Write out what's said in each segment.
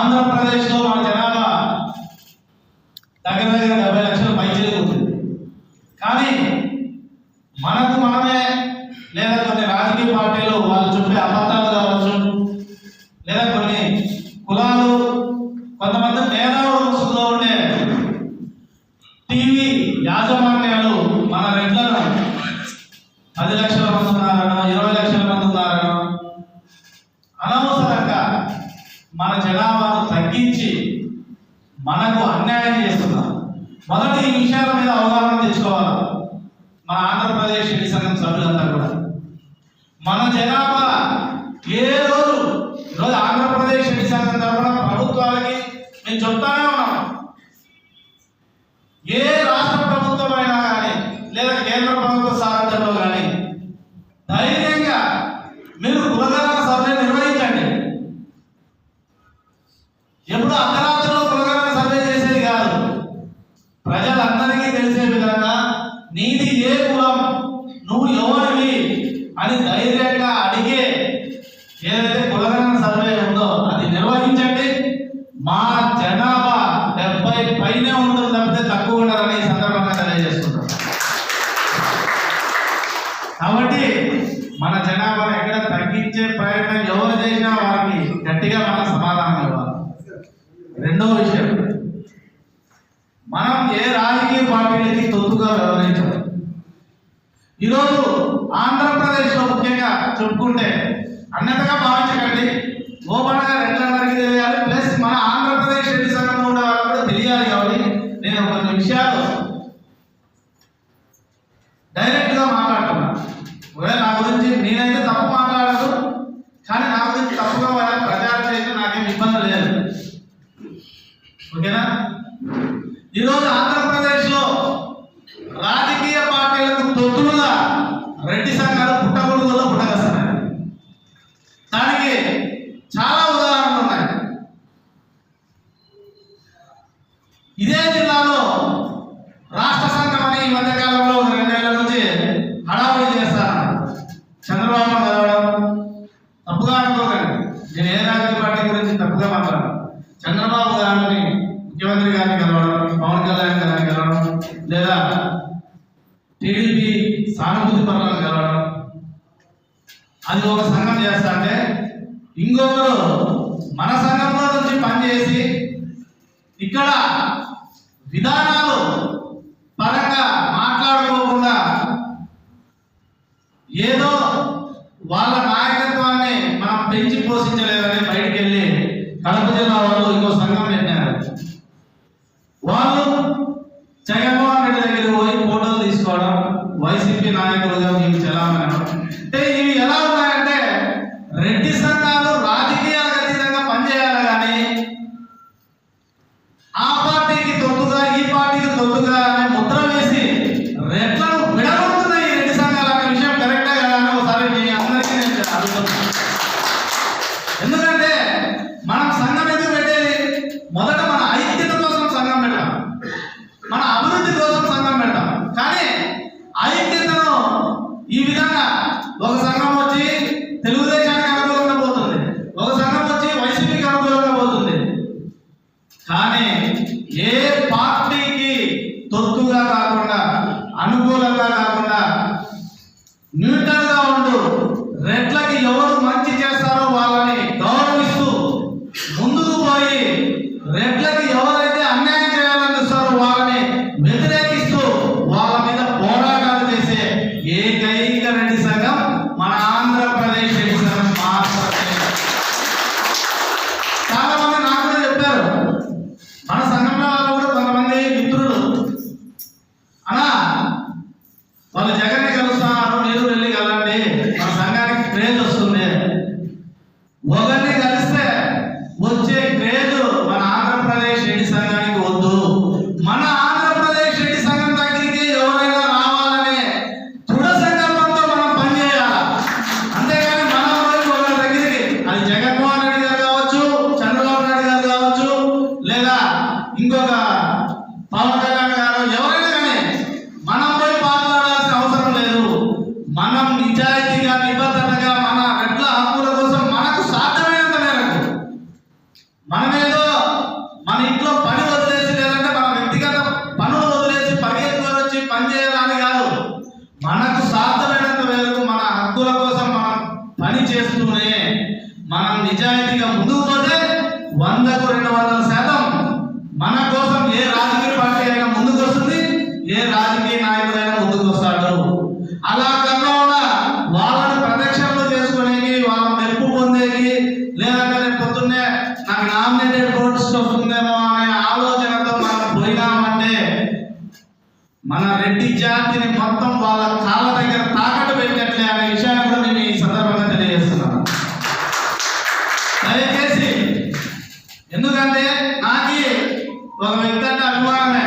ఆంధ్రప్రదేశ్లో మన జనాభా దగ్గర దగ్గర 70 లక్షల పైచిలకు ఉంది. కానీ మనకు మనమే లేదా కొన్ని రాజకీయ పార్టీలు వాళ్ళు చెప్పే అబద్ధాలు కావచ్చు, లేదా కొన్ని కులాలు కొంతమంది మేధావుల ముసుగులో ఉండే టీవీ యాజమాన్యాలు మన రెడ్లను 10 లక్షల మంది ఉన్నారనో 20 లక్షల మంది ఉన్నారనో అనవసరంగా మన జనాభాను తగ్గించి మనకు అన్యాయం చేస్తున్నారు. మొదట ఈ విషయాల మీద అవగాహన తెచ్చుకోవాలి. మన ఆంధ్రప్రదేశ్ రెడ్డి సంఘం సభ్యులంతా కూడా మన జనాభా ఈరోజు ఆంధ్రప్రదేశ్ రెడ్డి సంఘం తరఫున ప్రభుత్వాలకి మేము చెప్తానే ఉన్నాం. ఏ రాష్ట్ర ప్రభుత్వం అయినా కానీ లేదా కేంద్ర ప్రభుత్వ సారథ్యంలో కానీ ధైర్యంగా మీరు కులగణన సర్వే నిర్వహించండి. ఎప్పుడు అర్ధరాత్రిలో కులగణన సర్వే చేసేది కాదు. ప్రజలందరికీ తెలిసే విధంగా నీది ఏ కులం, నువ్వు ఎవరివి అని ధైర్యంగా అడిగే ఏదైతే కులగణన సర్వే ఉందో అది నిర్వహించండి. మా జనాభా 70 పైనే ఉంటుంది తప్పితే తక్కువ ఉండాలని ఈ సందర్భంగా తెలియజేసుకుంటాం. కాబట్టి మన జనాభాను ఎక్కడ తగ్గించే ప్రయత్నం ఎవరు చేసినా వారికి గట్టిగా మనం సమాధానం ఇవ్వాలి. రెండో విషయం, మనం ఏ రాజకీయ పార్టీలకి తొత్తుగా వ్యవహరించాలి. ఈరోజు ఆంధ్రప్రదేశ్లో ముఖ్యంగా చెప్పుకుంటే అన్నట్టుగా భావించకండి, ఓపెన్గా రెడ్లందరికీ తెలియాలి, ప్లస్ మన ఆంధ్రప్రదేశ్ రెడ్డి సంఘంలో ఉండే వాళ్ళకి కూడా తెలియాలి. కాబట్టి నేను కొన్ని విషయాలు డైరెక్ట్గా మాట్లాడుతున్నాను. ఒకవేళ నా గురించి నేనైతే తప్పు మాట్లాడదు, కానీ నా గురించి తప్పుగా వాళ్ళ ప్రచారం చేస్తే నాకేం ఇబ్బంది లేదు. ఓకేనా? ఈరోజు ఆంధ్రప్రదేశ్లో రాజకీయ పార్టీలకు తొత్తులుగా రెడ్డి సంఘాలు పుట్టగొడుగులో పుట్టగస్తున్నాయి. దానికి చాలా ఉదాహరణలు ఉన్నాయి. ఇదే జిల్లాలో రాష్ట్ర సంఘం అని ఈ మధ్యకాలంలో 2 ఏళ్ల నుంచి హడావుడి చేస్తారు. చంద్రబాబు కలవడం తప్పుగా అనుకోకండి, నేను ఏ రాజకీయ పార్టీ గురించి తప్పుగా మాట్లాడను. చంద్రబాబు గారిని ముఖ్యమంత్రి గారిని కలవడం, పవన్ కళ్యాణ్ గారిని కలవడం, లేదా టీడీపీ సానుభూతి పనులను కలవడం, అది ఒక సంఘం చేస్తా అంటే ఇంకొకరు మన సంఘంలో నుంచి పనిచేసి ఇక్కడ విధానాలు పరంగా మాట్లాడుకోకుండా ఏదో వాళ్ళ నాయకత్వాన్ని మనం పెంచి పోషించలేదని బయటికి వెళ్ళి కడప జిల్లా వాళ్ళు ఇంకో సంఘం పెట్టినారు. వాళ్ళు జగన్మోహన్ రెడ్డి దగ్గరికి పోయి ఫోటోలు తీసుకోవడం, వైసీపీ నాయకులుగా మీకు చెలామనడం. అంటే ఇవి ఎలా ఉన్నాయంటే రెడ్డి సంఘాలు రాజకీయాలకు అతీతంగా పనిచేయాలి, కానీ ఆ పార్టీకి తొత్తుగా ఈ పార్టీకి తొత్తుగా అనే ముద్ర వేసి రెడ్లను విడగొడుతున్నాయి ఈ రెడ్డి సంఘాలు అనే విషయం కరెక్టే కదా అని ఒకసారి మీ అందరికీ నేను అడుగుతున్నాను. ఎందుకంటే మనం సంఘం ఎందుకు పెట్టేది? మొదట మన ఐక్యత కోసం సంఘం పెడతాం, మన అభివృద్ధి కోసం సంఘం పెడతాం. కానీ ఐక్యతను ఈ విధంగా ఒక సంఘం వచ్చి తెలుగుదేశానికి అనుకూలంగా పోతుంది, ఒక సంఘం వచ్చి వైసీపీకి అనుకూలంగా పోతుంది. కానీ ఏ పార్టీకి తొత్తుగా కాకుండా, అనుకూలంగా కాకుండా న్యూట్రల్గా ఉంటూ రెడ్లకి ఎవరు మంచి చేస్తారో వాళ్ళని గౌరవిస్తూ ముందుకు పోయి రెడ్లకి ఎవరైతే అన్యాయం చేయాలని చూస్తారో వాళ్ళని వ్యతిరేకిస్తూ వాళ్ళ మీద పోరాటాలు చేసే ఏకైక రెడ్డి సంఘం మన ఆంధ్రప్రదేశ్ రెడ్డి సంఘం మాత్రమే. చాలా మంది నాకు కూడా చెప్పారు, మన సంఘంలో వాళ్ళు కూడా కొంతమంది మిత్రులు అలా వాళ్ళు జగన్ని కలుస్తున్నారు, మీరు వెళ్ళి కలండి, మన సంఘానికి క్రేజ్ వస్తుంది. ఒకరిని కలిస్తే వచ్చే క్రేజ్ మన ఆంధ్రప్రదేశ్ రెడ్డి సంఘానికి వద్దు. మన ఆంధ్రప్రదేశ్ రెడ్డి సంఘం దగ్గరికి ఎవరైనా రావాలనే దృఢ సంకల్పంతో మనం పనిచేయాలి. అంతేగాని మన ఒకరి దగ్గరికి, అది జగన్మోహన్ రెడ్డి గారు కావచ్చు, చంద్రబాబు నాయుడు గారు కావచ్చు, లేదా ఇంకొక పవన్ కళ్యాణ్ గారు, ఎవరైనా కానీ మనం పోయి పాల్గొనాల్సిన అవసరం లేదు. మనం నిజాయితీగా నిబద్ధతగా మన రెడ్ల హక్కుల కోసం మనకు సాధ్యమైన చేస్తూనే మనం నిజాయితీగా ముందుకు పోతే 100కు 200% మన కోసం ఏ రాజకీయ పార్టీ అయినా ముందుకు వస్తుంది, ఏ రాజకీయ నాయకుడైనా ముందుకు వస్తాడు. అలా కాకుండా వాళ్ళని ప్రదక్షిణలు చేసుకునేకి, వాళ్ళ మెప్పు పొందేకి, లేదంటే పొద్దున్నే నాకు నామినేటెడ్ పోస్ట్ వస్తుందేమో అనే ఆలోచనతో మనం పోయినామంటే మన రెడ్డి జాతిని మొత్తం వాళ్ళ కాళ్ళ దగ్గర తాకట్టు పెట్టినట్లే అనే విషయాన్ని కూడా నేను ఈ సందర్భంగా తెలియజేస్తున్నాను. దయచేసి, ఎందుకంటే నాకు ఒక వ్యక్తి అంటే అభిమానమే,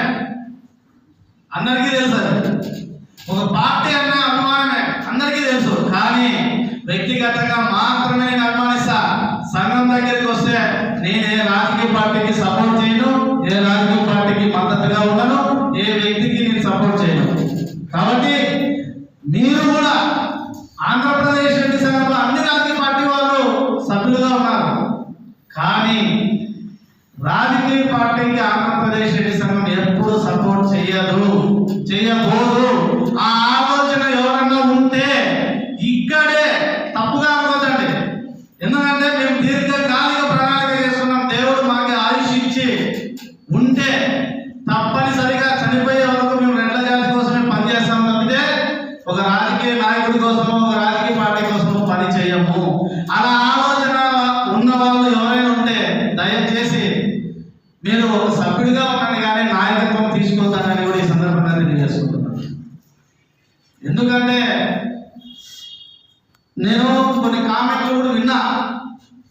అందరికీ తెలుసు. ఒక పార్టీ అన్న అభిమానమే, అందరికీ తెలుసు. కానీ వ్యక్తిగతంగా మాత్రమే నేను అభిమానిస్తా. సంఘం దగ్గరికి వస్తే నేను ఏ రాజకీయ పార్టీకి సపోర్ట్ చేయను, ఏ రాజకీయ పార్టీకి మద్దతుగా ఉండను, ఏ వ్యక్తికి నేను సపోర్ట్ చేయను. కాబట్టి మీరు కూడా ఆంధ్రప్రదేశ్ రెడ్డి సంఘంలో అన్ని రాజకీయ పార్టీ వాళ్ళు సభ్యులుగా ఉన్నారు. కానీ రాజకీయ పార్టీకి ఆంధ్రప్రదేశ్ రెడ్డి సంఘం ఎప్పుడు సపోర్ట్ చేయబోదు. ఆ ఆలోచన ఎవరన్నా ఉంటే ఇక్కడే తప్పుగా అనుకోదండి. ఎందుకంటే మేము దీర్ఘకాలిక ప్రణాళిక చేసుకున్నాం. దేవుడు మాకు ఆయుష్ ఇచ్చి ఉంటే తప్పనిసరిగా చనిపోయే వరకు మేము రెడ్ల జాతి కోసమే పనిచేస్తాం తప్పితే ఒక రాజకీయ నాయకుడి కోసమో, ఒక రాజకీయ పార్టీ కోసమో పని చేయము. అలా ఆలోచన ఉన్న వాళ్ళు ఎవరైనా ఉంటే దయచేసి మీరు ఒక సభ్యుడిగా ఉండండి, కానీ నాయకత్వం తీసుకుంటానని కూడా ఈ సందర్భంగా తెలియజేసుకుంటున్నాను. ఎందుకంటే నేను కొన్ని కామెంట్లు కూడా విన్నా.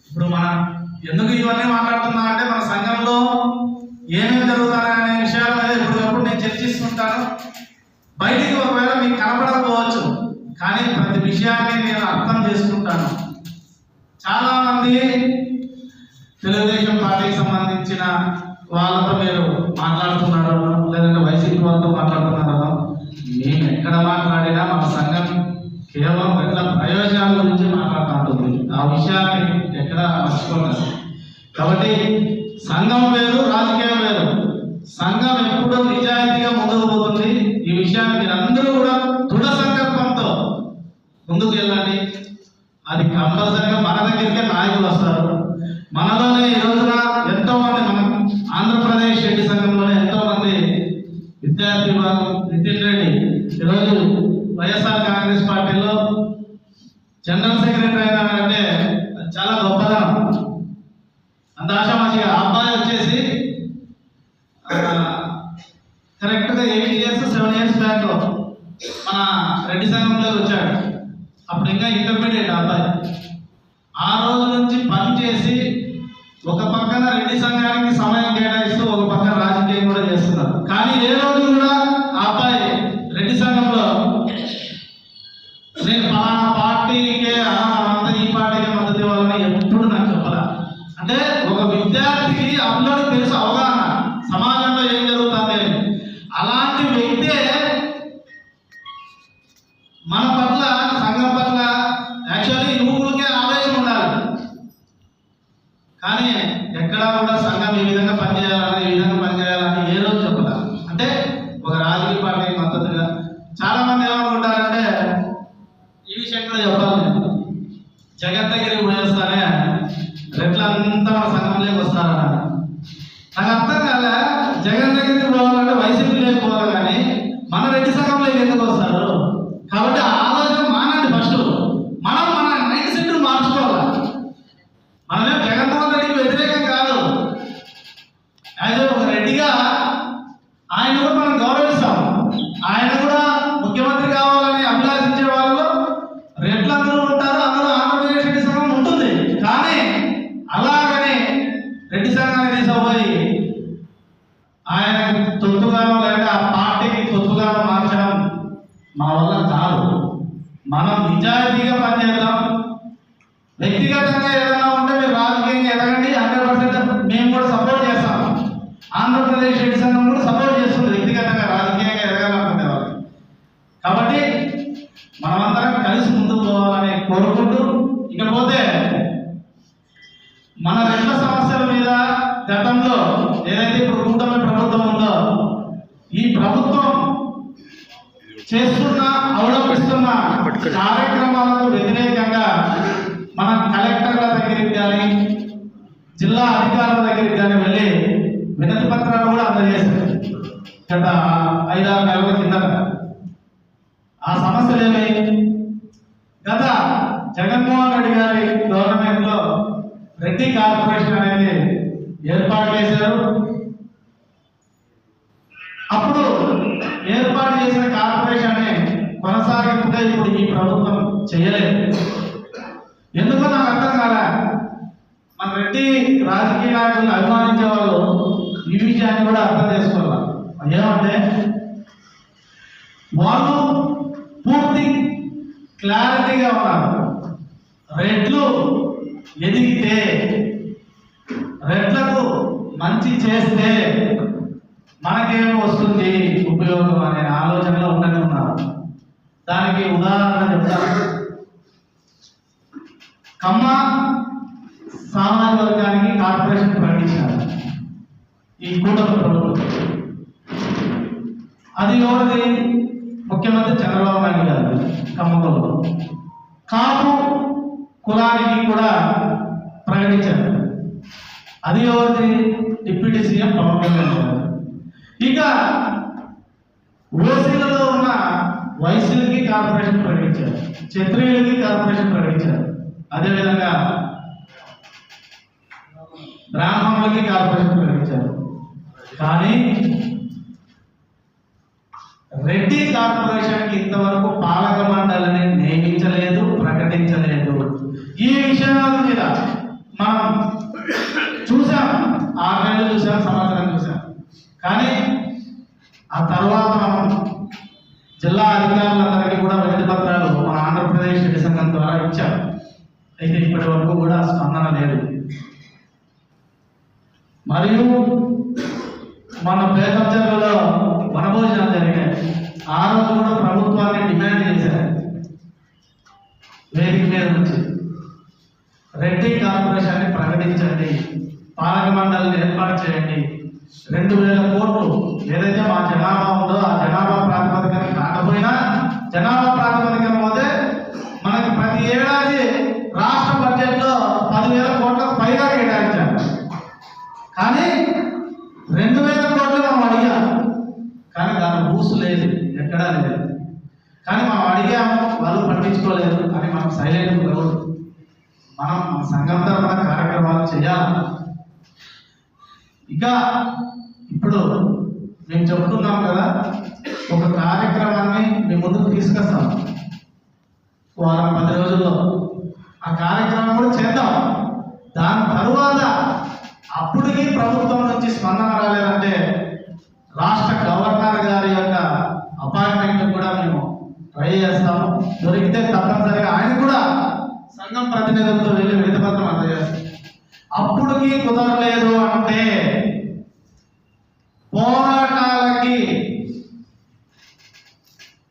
ఇప్పుడు మనం ఎందుకు ఇవన్నీ మాట్లాడుతున్నా అంటే మన సంఘంలో ఏమేమి జరుగుతాయనే విషయాల మీద ఎప్పటికప్పుడు నేను చర్చిస్తుంటాను. బయటికి ఒకవేళ మీకు కనపడకపోవచ్చు, కానీ ప్రతి విషయాన్ని నేను అర్థం చేసుకుంటాను. చాలా మంది తెలుగుదేశం పార్టీకి సంబంధించిన వాళ్ళతో మీరు మాట్లాడుతున్నారు, లేదంటే వైసీపీ వాళ్ళతో మాట్లాడుతున్నారు. మేము ఎక్కడ మాట్లాడినా మన సంఘం కేవలం ఎట్లా ప్రయోజనాల గురించి మాట్లాడుతుంటుంది. ఆ విషయాన్ని ఎక్కడ మర్చిపోలేదు. కాబట్టి సంఘం వేరు, రాజకీయం వేరు. సంఘం ఎప్పుడూ నిజాయితీగా ముందుకు పోతుంది. ఈ విషయాన్ని మీరందరూ కూడా దృఢ సంకల్పంతో ముందుకు వెళ్ళండి. అది కంపల్సరిగా మన దగ్గరికే నాయకులు వస్తారు. మనలోనే ఈ రోజున ఎంతో మంది, మన ఆంధ్రప్రదేశ్ రెడ్డి సంఘంలోనే ఎంతో మంది విద్యార్థి విభాగం నితిన్ రెడ్డి ఈరోజు వైఎస్ఆర్ కాంగ్రెస్ పార్టీలో జనరల్ సెక్రటరీ అయినాడంటే చాలా గొప్పదనం. అంత ఆశామాషిగా అబ్బాయి వచ్చేసి కరెక్ట్గా 8 years 7 years బ్యాక్ మన రెడ్డి సంఘంలో వచ్చాడు. అప్పుడు ఇంకా ఇంటర్మీడియట్ అబ్బాయి. ఆ రోజు నుంచి పనిచేసి ఒక పక్కన రెడ్డి సంఘానికి సమయం కేటాయిస్తూ ఒక పక్కన రాజకీయం కూడా చేస్తున్నారు. కానీ ఏ రోజు కూడా ఆ అబ్బాయి రెడ్డి సంఘంలో నేను పలానా పార్టీకే అంతా ఈ పార్టీకే మద్దతు ఇవ్వాలని ఎప్పుడు నాకు చెప్పాల. అంటే ఒక విద్యార్థికి అప్పులోకి తెలుసు అవగాహన, సమాజంలో ఏం జరుగుతుంది. అలాంటి వ్యక్తే మన పట్ల, సంఘం పట్ల యాక్చువల్లీ యువకులకే ఆవేశం ఉండాలి. కానీ ఎక్కడా కూడా సంఘం ఈ విధంగా పనిచేయాలని, ఈ విధంగా పనిచేయాలని ఏ రోజు చెప్పాల. అంటే ఒక రాజకీయ పార్టీకి మద్దతుగా చాలా మంది ఏమనుకుంటారంటే, ఈ విషయం కూడా చెప్పాలి, జగత్తగిరి పోయేస్తానే రెట్లంతా మన సంఘంలోకి వస్తారన్న. నాకు అర్థం కాలే, జగత్తగిరికి పోవాలంటే వైసీపీ లేకపోవాలి, కానీ మన రెడ్డి సంఘంలోకి ఎందుకు వస్తారు? కాబట్టి ఆ ఆలోచన మానండి. ఫస్ట్ మనం మన మైండ్ సెట్ మార్చుకోవాలి. మనమే జగన్మోహన్ రెడ్డికి వ్యతిరేకం కాదు. యాజ్ ఒక రెడ్డిగా ఆయన కూడా మనం గౌరవిస్తాం. ఆయన కూడా ముఖ్యమంత్రి కావాలని అభిలాషించే వాళ్ళలో రెడ్లందరూ ఉంటారు, అందులో ఆంధ్రప్రదేశ్ రెడ్డి సంఘం ఉంటుంది. కానీ అలాగని రెడ్డి సంఘాన్ని తీసుకుపోయి ఆయన తొత్తుగానో లేక ఆ పార్టీకి తొత్తుగానో మార్చడం మా వల్ల కాదు. మనం నిజాయితీగా పనిచేద్దాం. వ్యక్తిగతంగా ఏదైనా ఉంటే మీరు రాజకీయంగా ఎదగండి, 100% మేము కూడా సపోర్ట్ చేస్తాం. ఆంధ్రప్రదేశ్ రెడ్డి సంఘం కూడా సపోర్ట్ చేస్తుంది వ్యక్తిగతంగా రాజకీయంగా ఎదగాలనుకునే వాళ్ళు. కాబట్టి మనమందరం కలిసి ముందుకు పోవాలని కోరుకుంటూ, ఇకపోతే మన రెడ్ల సమస్యల మీద గతంలో ఏదైతే ఇప్పుడు కూటమి ప్రభుత్వం ఉందో, ఈ ప్రభుత్వం చేస్తున్న అవలంబిస్తున్న కార్యక్రమాలకు వ్యతిరేకంగా జిల్లా అధికారుల దగ్గరికి కానీ వెళ్ళి వినతి పత్రాలు కూడా అందజేశారు గత 5-6 నెలల కిందట. ఆ సమస్యలు ఏమి? గత జగన్మోహన్ రెడ్డి గారి గవర్నమెంట్ లో రెడ్డి కార్పొరేషన్ అనేది ఏర్పాటు చేశారు. అప్పుడు ఏర్పాటు చేసిన కార్పొరేషన్ కొనసాగింపుగా ఇప్పుడు ఈ ప్రభుత్వం చేయలేదు. ఎందుకో నాకు అర్థం కాలే. మన రెడ్డి రాజకీయ నాయకులను అభిమానించే వాళ్ళు ఈ విషయాన్ని కూడా అర్థం చేసుకోవాలి. ఏమంటే వాళ్ళు పూర్తి క్లారిటీగా ఉన్నారు. రెడ్లు ఎదిగితే, రెడ్లకు మంచి చేస్తే మనకేమో వస్తుంది ఉపయోగం అనే ఆలోచనలో ఉండనే ఉన్నారు. దానికి ఉదాహరణ చెప్తాను. కమ్మ సామాజిక వర్గానికి కార్పొరేషన్ ప్రకటించారు ఈ కూటమి ప్రభుత్వం. అది ఎవరిది? ముఖ్యమంత్రి చంద్రబాబు నాయుడు గారు కమ్మకులు. కాపు కులానికి కూడా ప్రకటించారు. అది ఎవరిది? డిప్యూటీ సీఎం పవన్ కళ్యాణ్ గారు. ఇక ఓసీలలో ఉన్న వైశ్యులకి కార్పొరేషన్ ప్రకటించారు, క్షత్రియులకి కార్పొరేషన్ ప్రకటించారు, అదేవిధంగా బ్రాహ్మణులకి కార్పొరేషన్ ప్రకటించారు. కానీ రెడ్డి కార్పొరేషన్కి ఇంతవరకు పాలక మండలిని నియమించలేదు, ప్రకటించలేదు. ఈ విషయాల మీద మనం చూసాం, 6 నెలలు చూసాం, సంవత్సరం చూసాం. కానీ ఆ తర్వాత మనం జిల్లా అధికారులందరికీ కూడా వినతి పత్రాలు మన ఆంధ్రప్రదేశ్ రెడ్డి సంఘం ద్వారా ఇచ్చాం. అయితే ఇప్పటి వరకు కూడా స్పందన లేదు. మరియు మన పేదల్లో వనభోజనాలు జరిగాయి. ఆ రోజు కూడా ప్రభుత్వాన్ని డిమాండ్ చేశారు వేదిక మీద నుంచి, రెడ్డి కార్పొరేషన్ని ప్రకటించండి, పాలక మండలిని ఏర్పాటు చేయండి, 2000 కోట్లు ఏదైతే మా జనాభా ఉందో ఆ జనాభా ప్రాతిపదికన కాకపోయినా జనాభా ప్రాతిపదికన పోతే మనకి ప్రతి ఏడాది రాష్ట్ర బడ్జెట్లో 10,000 కోట్లకు పైగా కేటాయించారు. కానీ 2,000 కోట్లు మనం అడిగాం, కానీ దాని ఊసు లేదు, ఎక్కడా లేదు. కానీ మనం అడిగాము, వాళ్ళు పట్టించుకోలేదు అని మనం సైలెంట్ ఉండకూడదు. మనం మన సంఘం తరఫున కార్యక్రమాలు చేయాలి. ఇక ఇప్పుడు మేము చెప్తున్నాం కదా, ఒక కార్యక్రమాన్ని మీ ముందుకు తీసుకొస్తాం వారం 10 రోజుల్లో. ఆ కార్యక్రమం కూడా చేద్దాం. దాని తరువాత అప్పటికి ప్రభుత్వం నుంచి స్పందన రాలేదంటే రాష్ట్ర గవర్నర్ గారి యొక్క అపాయింట్మెంట్ కూడా మేము ట్రై చేస్తాము. దొరికితే తప్పనిసరిగా ఆయన కూడా సంఘం ప్రతినిధులతో వెళ్ళి వినతిపత్రం అందజేస్తాం. అప్పటికి కుదరలేదు అంటే పోరాటాలకి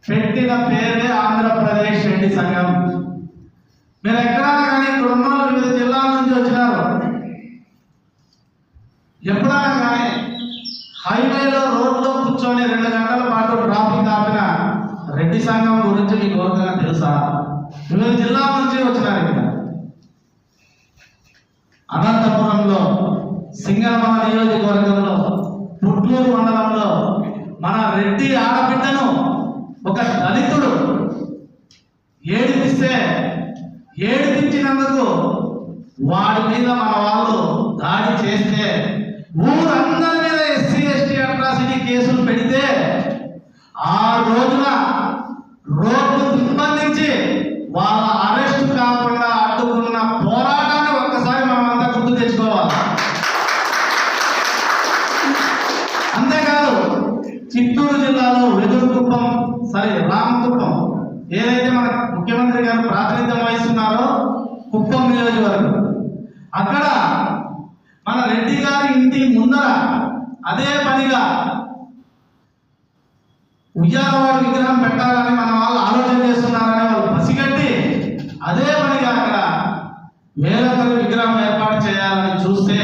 పెట్టిన పేరే ఆంధ్రప్రదేశ్ రెడ్డి సంఘం. మీరు ఎక్కడైనా కానీ ఇక్కడ ఉన్న వివిధ జిల్లాల నుంచి వచ్చినారు, ఎప్పుడైనా కానీ హైవేలో రోడ్లో కూర్చొని 2 గంటల పాటు ట్రాఫిక్ ఆపిన రెడ్డి సంఘం గురించి మీకు ఎవరికైనా తెలుసా? వివిధ జిల్లాల నుంచి వచ్చినారు. ఇక్కడ అనంతపురంలో, సింగనమల నియోజకవర్గంలో, పుట్లూరు మండలంలో మన రెడ్డి ఆడబిడ్డను ఒక దళితుడు ఏడిపించినందుకు వాడి మీద మన వాళ్ళు దాడి చేస్తే ఊరందరి మీద SC ST అట్రాసిటీ కేసులు పెడితే ఆ రోజున రోడ్లు దిగ్బంధించి వాళ్ళ అరెస్ట్ కాకుండా అడ్డుకున్న పోరాటాన్ని ఒక్కసారి మనం అంతా గుర్తు తెచ్చుకోవాలి. అంతేకాదు చిత్తూరు జిల్లాలో వెదురుకుప్పం, రామకుప్పం, ఏదైతే మన ముఖ్యమంత్రి గారు ప్రాతినిధ్యం వహిస్తున్నారో కుప్పం నియోజకవర్గం, అక్కడ మన రెడ్డి గారి ఇంటి ముందర అదే పనిగా ఉయ్యాలవాడి విగ్రహం పెట్టాలని మన వాళ్ళు ఆలోచన చేస్తున్నారని వాళ్ళు పసిగట్టి అదే పనిగా అక్కడ వేరొకరి విగ్రహం ఏర్పాటు చేయాలని చూస్తే,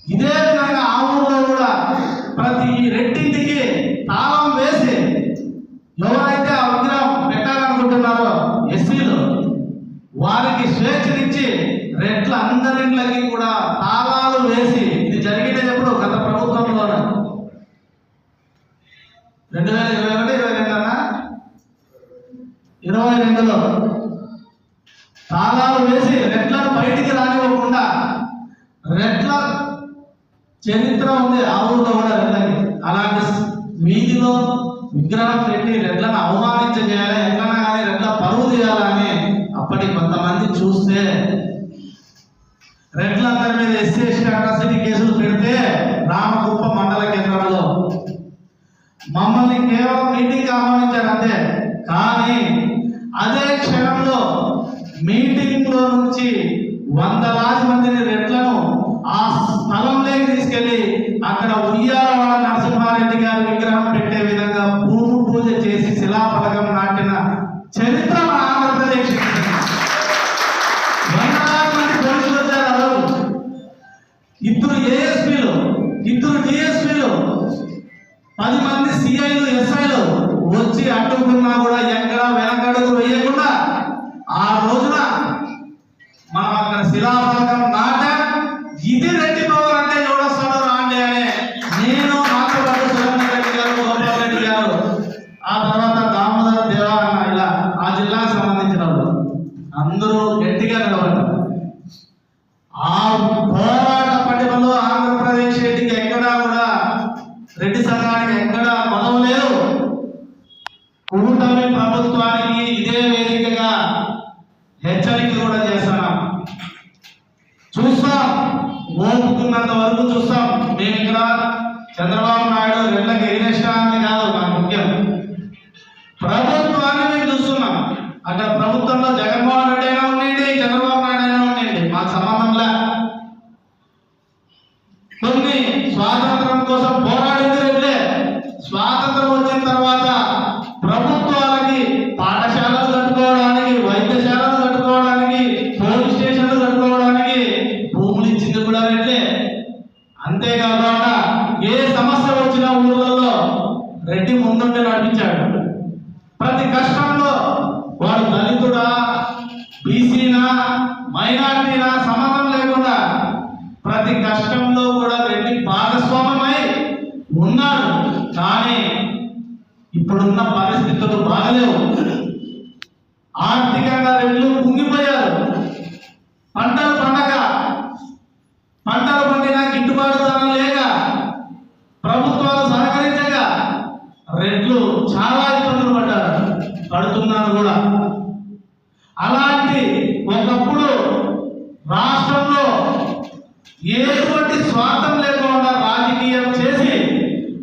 ఇదే విధంగా ఆ ఊళ్ళో కూడా ప్రతి రెడ్డింటికి తాళం వేసి ఎవరైతే ఆ విగ్రహం పెట్టాలనుకుంటున్నారో SCలు వారికి స్వేచ్ఛనిచ్చి రెడ్ల అందరినీ చరిత్ర ఉంది ఆ ఊరిలో కూడా రెడ్లకి. అలాంటి వీధిలో విగ్రహం పెట్టి రెడ్లను అవమానించేయాలి, ఎట్లన్నా కానీ రెడ్ల పరువు తీయాలని అప్పటి కొంతమంది చూస్తే రెడ్లందరి మీద ఎస్సీ అట్రాసిటీ కేసులు పెడితే రామకుప్ప మండల కేంద్రంలో మమ్మల్ని కేవలం మీటింగ్ ఆహ్వానించారు అంతే. కానీ అదే క్షణంలో మీటింగ్ లో నుంచి వందలాది మందిని రెడ్లను ఆ స్థలంలోకి తీసుకెళ్లి అక్కడ ఉయ్యాలవాడ నరసింహారెడ్డి గారి విగ్రహం పెట్టే విధంగా భూమి పూజ చేసి శిలాఫలకం నాటిన చరిత్ర మన ఆంధ్రప్రదేశ్. వందలాది మంది పోలీసులు వచ్చారు ఆ రోజు. 2 ఏఎస్పీలు, 2 డిఎస్పీలు, 10 మంది సిఐలు, ఎస్ఐలు వచ్చి అడ్డుకున్నా కూడా ఎక్కడ వెనకడుగు వేయకుండా ఆ రోజున మనం అక్కడ శిలాఫలకం నాటా. ఇది రెడ్డి పవర్ అంటే ఎవడొస్తాడో రాండి అని నేను, నాతో పాటు సురేందర్ రెడ్డి గారు, గోపాల్ రెడ్డి గారు, ఆ తర్వాత దామోదర దేవా అన్న, ఇలా ఆ జిల్లాకు సంబంధించిన వాళ్ళు అందరూ గట్టిగా నిలబడ్డారు. ఆ పోరాట పటిమలో ఆంధ్రప్రదేశ్ రెడ్డికి ఎక్కడా కూడా, రెడ్డి సంఘానికి ఎక్కడా పదం లేదు. కూటమి ప్రభుత్వానికి ఇదే వేదికగా హెచ్చరిక కూడా చేస్తున్నాం. చూస్తాం, ఓపుకున్నంత వరకు చూస్తాం. మేము ఇక్కడ చంద్రబాబు నాయుడు రెడ్లకి ఎగిరేసినాన్ని కాదు నాకు ముఖ్యం, ప్రభుత్వాన్ని మేము చూస్తున్నాం. అక్కడ ప్రభుత్వంలో జగన్మోహన్ రెడ్డి అయినా ఉండండి, చంద్రబాబు నాయుడు అయినా ఉండండి, మాకు సంబంధంలా. కొన్ని స్వాతంత్రం కోసం పోరాడింది రెడ్లే. స్వాతంత్రం వచ్చిన తర్వాత ప్రభుత్వాలకి పాఠశాలలు కట్టుకోవడానికి, వైద్యశాలలు కట్టుకోవడానికి, పోలీస్ స్టేషన్లు కట్టుకోవడానికి భూములు ఇచ్చింది కూడా రెడ్లే. అంతేకాకుండా ఏ సమస్య వచ్చినా ఊళ్ళల్లో రెడ్డి ముందుండి నడిపించాడు. ప్రతి కష్టంలో వాడు దళితుడా, బీసీనా, మైనారిటీనా సంబంధం లేకుండా ప్రతి కష్టంలో కూడా రెడ్డి భాగస్వామ్యమై ఉన్నాడు. కానీ ఇప్పుడున్న పరిస్థితులు బాగలేవు. ఆర్థికంగా రెడ్లు కుంగిపోయారు. పంటలు పండగ, పంటలు పండినా గిట్టుబాటు ధర లేక, ప్రభుత్వాలు సహకరించక రెడ్లు చాలా ఇబ్బందులు పడుతున్నారు కూడా. అలాంటి ఒకప్పుడు రాష్ట్రంలో ఎటువంటి స్వార్థం లేకుండా రాజకీయం చేసి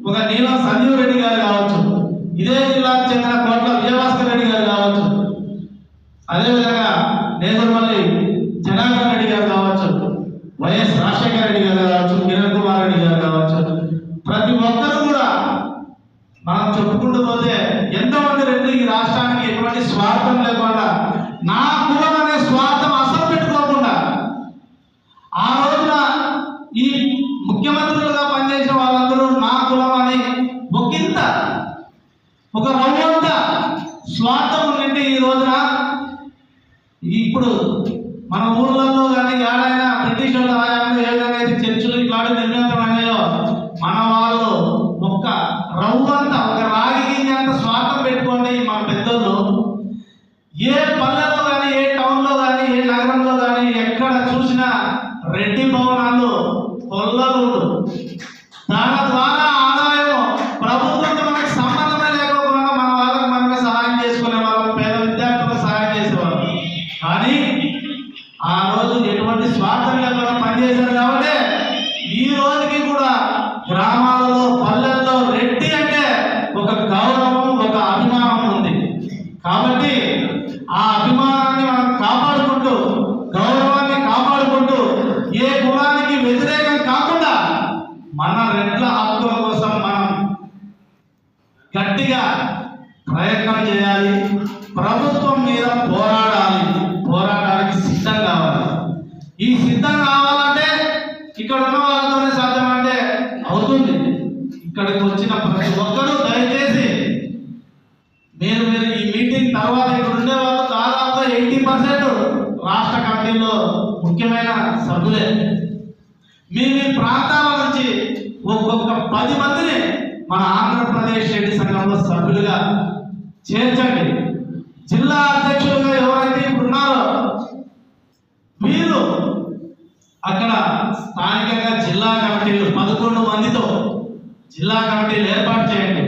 ఒక నీలం సంజీవ్ రెడ్డి గారు కావచ్చు, ఇదే జిల్లాకు చెందిన కోట్ల విజయభాస్కర్ రెడ్డి గారు కావచ్చు, అదేవిధంగా నేదురుమల్లి జనార్దన్ రెడ్డి గారు కావచ్చు, వైఎస్ రాజశేఖర రెడ్డి గారు కావచ్చు, కిరణ్ కుమార్ రెడ్డి గారు కావచ్చు, ప్రతి ఒక్కరు కూడా మనం చెప్పుకుంటూ పోతే ఎంతోమంది రెడ్డి ఈ రాష్ట్రానికి ఎటువంటి స్వార్థం లేకుండా, నా కులం అనే స్వార్థం అసలు పెట్టుకోకుండా ఆ రోజున ఈ ముఖ్యమంత్రులుగా పనిచేసిన వాళ్ళందరూ నా కులం అని ఒకంత, ఒక రవ్వంత స్వార్థం ఉండి ఈ రోజున ఇప్పుడు మన ఊర్లలో కానీ ఏడైనా బ్రిటిష్ వాళ్ళ హయాంలో ఏ విధంగా అయితే చర్చలు ఇట్లాంటి నిర్మితమైనాయో, మన వాళ్ళు ఒక్క రవ్వంత, ఒక రాగి గింజ అంత స్వార్థం పెట్టుకోండి. మన పెద్దలు ఏ పల్లెలో కానీ, ఏ టౌన్లో కానీ, ఏ నగరంలో కానీ ఎక్కడ చూసినా రెడ్డి భవనాలు, కొల్లలు, దాని ద్వారా ఆదాయం ప్రభుత్వంతో మనకు సంబంధమే లేకపోయినా మన వాళ్ళకి మనమే సహాయం చేసుకునే వాళ్ళం, పేద విద్యార్థులకు సహాయం చేసేవాళ్ళం. కానీ ఆ రోజు ఎటువంటి స్వార్థం లేకుండా పనిచేశారు కాబట్టి ఈ రోజుకి కూడా గ్రామాలలో, పల్లెల్లో రెడ్డి అంటే ఒక గౌరవం, ఒక అభిమానం ఉంది. కాబట్టి ఆ అభిమానాన్ని మనం కాపాడుకుంటూ, గౌరవాన్ని కాపాడుకుంటూ, ఏ కులానికి వ్యతిరేకం కాకుండా మన రెడ్ల హక్కుల కోసం మనం గట్టిగా ప్రయత్నం చేయాలి. ప్రభుత్వం మీద పోరాడాలి. పోరాటానికి సిద్ధం కావాలి. ఈ సిద్ధం కావాలంటే ఇక్కడ ఉన్న వాళ్ళతోనే సాధ్యమంటే అవుతుంది. ఇక్కడికి వచ్చిన ప్రతి ఒక్కరూ దయచేసి మీరు ఈ మీటింగ్ తర్వాత ఇక్కడ ఉండే వాళ్ళు దాదాపుగా 80% రాష్ట్ర కమిటీలో ముఖ్యమైన సభ్యులే. మీ ప్రాంతాల నుంచి ఒక్కొక్క 10 మందిని మన ఆంధ్రప్రదేశ్ రెడ్డి సంఘంలో సభ్యులుగా చేర్చండి. జిల్లా అధ్యక్షులుగా ఎవరైతే ఇప్పుడు ఉన్నారో వీళ్ళు అక్కడ స్థానికంగా జిల్లా కమిటీలు 11 మందితో జిల్లా కమిటీలు ఏర్పాటు చేయండి.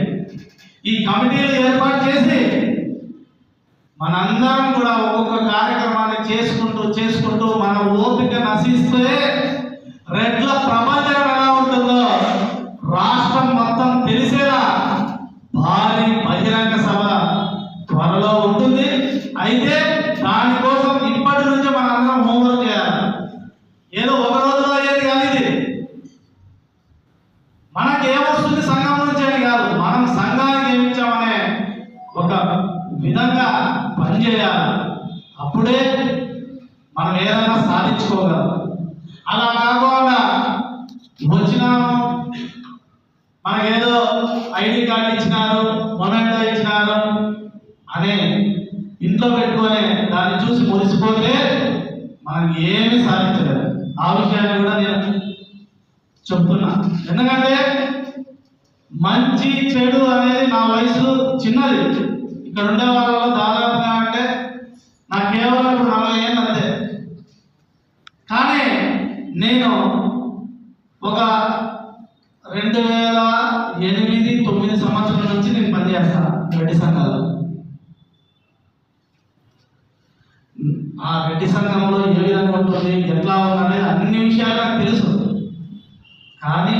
ఈ కమిటీలు ఏర్పాటు చేసి మనందరం కూడా ఒక్కొక్క కార్యక్రమాన్ని చేసుకుంటూ మన ఓపిక నశిస్తే రెడ్ల ప్రపంచం ఎలా ఉంటుందో రాష్ట్రం మొత్తం తెలిసేలా భారీ బహిరంగ సభ త్వరలో ఉంటుంది. అయితే దానికోసం ఇప్పటి నుంచే మనందరం హోంవర్క్ చేయాలి. ఏదో ఒక రోజులో అయ్యేది కాదు ఇది. మనకి ఏమొస్తుంది సంఘం నుంచి అని కాదు, మనం సంఘానికి ఏమిచ్చామనే ఒక విధంగా పనిచేయాలి. అప్పుడే మనం ఏదైనా సాధించుకోగలం. అలా కాకుండా వచ్చినాము, మనకేదో ఐడి కార్డు ఇచ్చినారు, మొమెంటో ఇచ్చినారు అనే ఇంట్లో పెట్టుకొని దాన్ని చూసి మురిసిపోతే మనం ఏమీ సాధించలేదు. ఆ విషయాన్ని కూడా నేను చెప్తున్నా. ఎందుకంటే మంచి చెడు అనేది నా వయసు చిన్నది. ఇక్కడ ఉండే వాళ్ళలో దాదాపుగా అంటే నాకు కేవలం ఇప్పుడు 40 ఏళ్ళు అంతే. కానీ నేను ఒక 2008-9 సంవత్సరాల నుంచి నేను పనిచేస్తాను రెడ్డి సంఘాల్లో. ఆ రెడ్డి సంఘంలో ఏ విధంగా ఉంటుంది, ఎట్లా ఉందనేది అన్ని విషయాలు నాకు తెలుసు. కానీ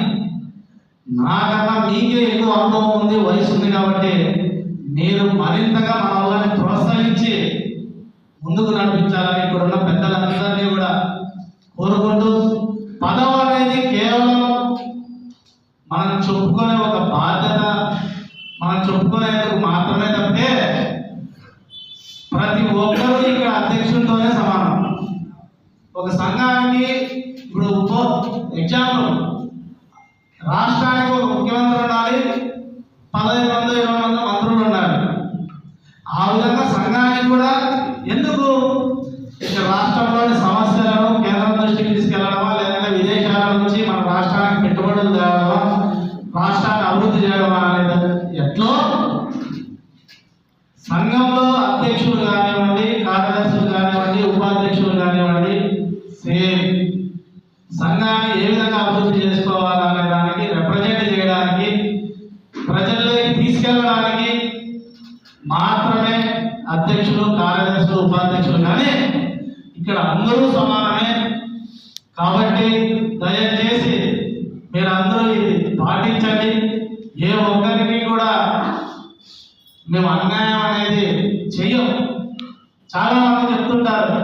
నాకన్నా మీకే ఎక్కువ అనుభవం ఉంది, వయసు ఉంది. కాబట్టి మీరు మరింతగా మన వాళ్ళని ప్రోత్సహించి ముందుకు నడిపించాలని ఇక్కడ ఉన్న పెద్దలందరినీ కూడా కోరుకుంటూ, పదవి అనేది కేవలం మనం చెప్పుకునే ఒక బాధ్యత, మనం చెప్పుకునేందుకు మాత్రమే తప్పితే ప్రతి ఒక్కరూ ఇక్కడ అధ్యక్షుడితోనే సమానం. ఒక సంఘానికి ఇప్పుడు ఎగ్జాంపుల్ రాష్ట్రానికి ఒక ముఖ్యమంత్రి ఉండాలి, 15 మంది 20 మంది మంత్రులు ఉండాలి. ఆ విధంగా సంఘానికి కూడా ఎందుకు ఇక్కడ రాష్ట్రంలోని సమస్యలను కేంద్రం దృష్టికి తీసుకెళ్లడమా, లేదంటే విదేశాల నుంచి మన రాష్ట్రానికి పెట్టుబడులు తేవడమా, రాష్ట్రాన్ని అభివృద్ధి చేయడమా అనేది ఎట్లో సంఘంలో అధ్యక్షులు కానివ్వండి, కార్యదర్శులు కానివ్వండి, ఉపాధ్యక్షులు కానివ్వండి, సేమ్ సంఘాన్ని ఏ విధంగా అభివృద్ధి చేసుకోవాలనే దానికి రిప్రజెంట్ చేయడానికి, ప్రజల్లోకి తీసుకెళ్ళడానికి మాత్రమే అధ్యక్షులు, కార్యదర్శులు, ఉపాధ్యక్షులు. కానీ ఇక్కడ అందరూ సమానమే. కాబట్టి దయచేసి మీరందరూ ఇది పాటించండి. ఏ ఒక్కరికి కూడా మేము అన్యాయం అనేది చెయ్యం. చాలా మంది చెప్తుంటారు,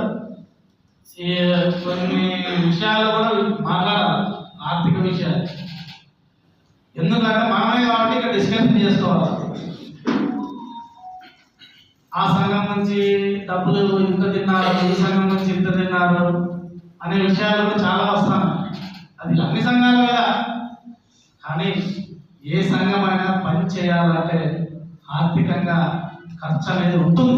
కొన్ని విషయాలు కూడా మాట్లాడాలి, ఆర్థిక విషయాలు. ఎందుకంటే మనమే కాబట్టి ఇక్కడ డిస్కషన్ చేసుకోవాలి. ఆ సంఘం నుంచి డబ్బులు ఇంత తిన్నారు, ఈ సంఘం నుంచి ఇంత తిన్నారు అనే విషయాలు కూడా చాలా వస్తాను. అది అన్ని సంఘాల మీద. కానీ ఏ సంఘమైనా పని చేయాలంటే ఆర్థికంగా ఖర్చు అనేది ఉంటుంది.